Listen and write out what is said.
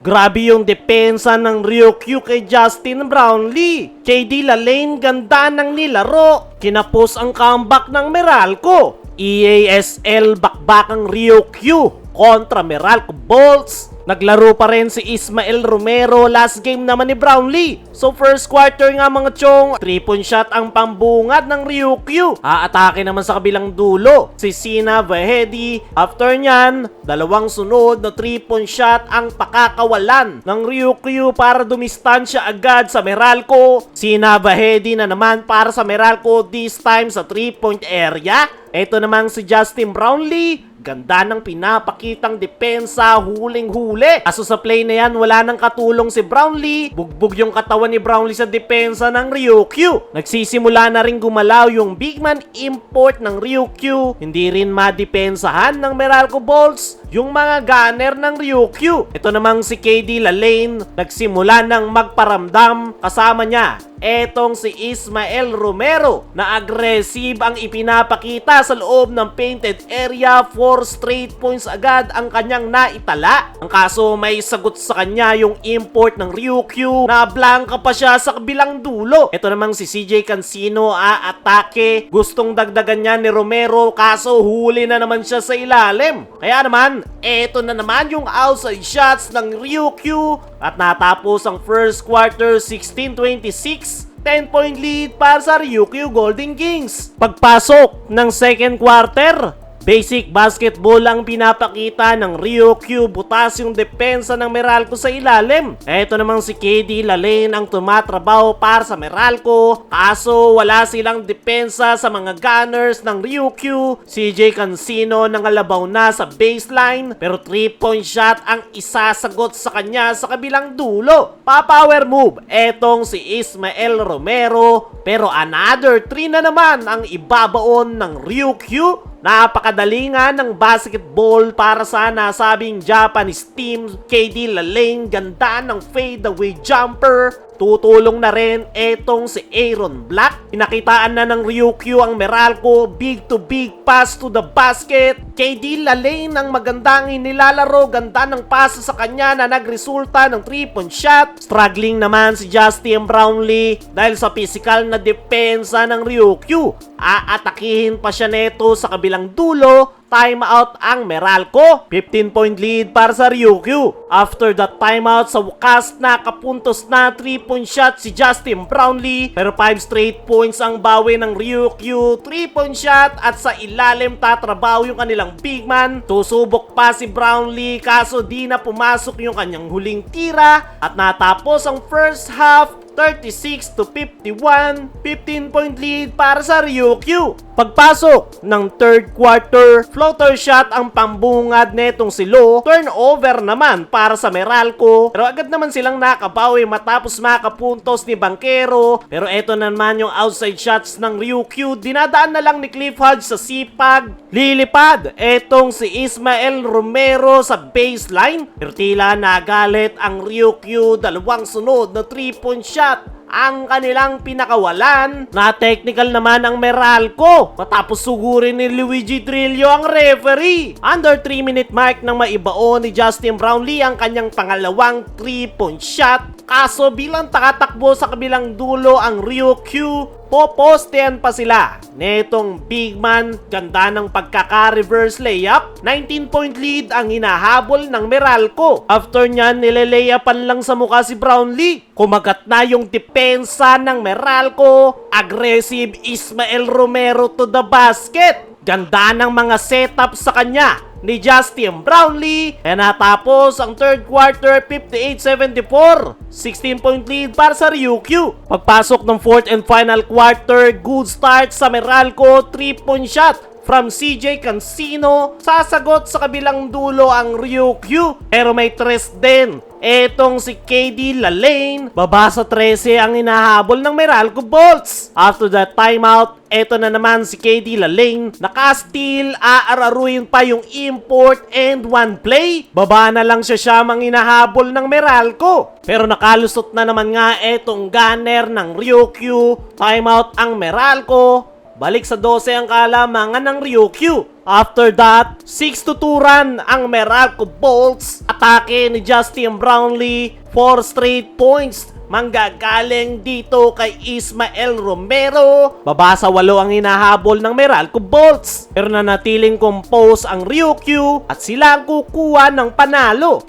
Grabe yung depensa ng Ryukyu kay Justin Brownlee. KD Lalane ganda ng nilaro. Kinapos ang comeback ng Meralco. EASL bakbakang Ryukyu kontra Meralco Bolts. Naglaro pa rin si Ismael Romero, last game naman ni Brownlee. So first quarter nga mga chong, 3-point shot ang pambungad ng Ryukyu. Aatake naman sa kabilang dulo si Sina Vahedi. After nyan, dalawang sunod na 3-point shot ang pakakawalan ng Ryukyu para dumistansya agad sa Meralco. Sina Vahedi na naman para sa Meralco, this time sa 3-point area. Ito namang si Justin Brownlee. Ganda ng pinapakitang depensa, huling-huli. Kaso sa play na yan, wala nang katulong si Brownlee. Bugbog yung katawan ni Brownlee sa depensa ng Ryukyu. Nagsisimula na rin gumalaw yung big man import ng Ryukyu. Hindi rin madepensahan ng Meralco Bolts yung mga gunner ng Ryukyu. Ito namang si KD Lalane, nagsimula ng magparamdam. Kasama niya etong si Ismael Romero na aggressive ang ipinapakita sa loob ng painted area. 4 straight points agad ang kanyang naitala. Ang kaso may sagot sa kanya yung import ng Ryukyu na blanka pa siya sa kabilang dulo. Ito namang si CJ Cancino aatake. Gustong dagdagan niya ni Romero kaso huli na naman siya sa ilalim. Kaya naman, eto na naman yung outside shots ng Ryukyu at natapos ang first quarter 16-26. 10-point lead para sa Ryukyu Golden Kings. Pagpasok ng second quarter, basic basketball ang pinapakita ng Ryukyu. Butas yung depensa ng Meralco sa ilalim. Ito namang si KD Lalane ang tumatrabaho para sa Meralco. Kaso wala silang depensa sa mga gunners ng Ryukyu. CJ Cancino nangalabaw na sa baseline. Pero 3-point shot ang isasagot sa kanya sa kabilang dulo. Pa-power move etong si Ismael Romero. Pero another 3 na naman ang ibabaon ng Ryukyu. Napakadali nga ng basketball para sa nasabing Japanese team. KD Lalane, ganda ng fadeaway jumper. Tutulong na rin etong si Aaron Black. Pinakitaan na ng Ryukyu ang Meralco. Big to big pass to the basket. KD Lalane ang magandang inilalaro. Ganda ng pass sa kanya na nagresulta ng 3-point shot. Struggling naman si Justin Brownlee dahil sa physical na depensa ng Ryukyu. Aatakihin pa siya neto sa kabilang dulo. Timeout ang Meralco. 15-point lead para sa Ryukyu. After that timeout, sa wakas nakapuntos na 3-point shot si Justin Brownlee. Pero 5 straight points ang bawi ng Ryukyu. 3-point shot at sa ilalim tatrabaho yung kanilang big man. Tusubok pa si Brownlee kaso di na pumasok yung kanyang huling tira. At natapos ang first half 36-51, 15-point lead para sa Ryukyu. Pagpasok ng third quarter, floater shot ang pambungad netong si Lo. Turnover naman para sa Meralco. Pero agad naman silang nakabawi matapos makapuntos ni Banquero. Pero eto naman yung outside shots ng Ryukyu. Dinadaan na lang ni Cliff Hodge sa sipag. Lilipad etong si Ismael Romero sa baseline. Pero tila nagalit ang Ryukyu. Dalawang sunod na 3-point shot ang kanilang pinakawalan. Na technical naman ang Meralco matapos sugurin ni Luigi Trillo ang referee. Under 3-minute mark nang maibaon ni Justin Brownlee ang kanyang pangalawang 3-point shot. Kaso bilang takatakbo sa kabilang dulo ang Ryukyu, popostean pa sila netong big man. Ganda ng pagkaka-reverse layup. 19-point lead ang hinahabol ng Meralco. After nyan, nilelayapan lang sa mukha si Brownlee. Kumagat na yung depensa ng Meralco. Aggressive Ismael Romero to the basket. Ganda ng mga setup sa kanya ni Justin Brownlee. E natapos ang third quarter 58-74. 16-point lead para sa Ryukyu. Pagpasok ng fourth and final quarter, good start sa Meralco. 3-point shot from CJ Cancino. Sasagot sa kabilang dulo ang Ryukyu. Pero may tres din etong si KD Lalane. Baba sa 13 ang hinahabol ng Meralco Bolts. After that timeout, eto na naman si KD Lalane. Naka-steal, aararuin pa yung import and one play. Baba na lang siya mang hinahabol ng Meralco. Pero nakalusot na naman nga etong gunner ng Ryukyu. Timeout ang Meralco. Balik sa 12 ang kalamangan ng Ryukyu. After that, 6-2 run ang Meralco Bolts. Atake ni Justin Brownlee, 4 straight points manggagaling dito kay Ismael Romero. Baba sa 8 ang hinahabol ng Meralco Bolts. Pero nanatiling compose ang Ryukyu at sila ang kukuha ng panalo.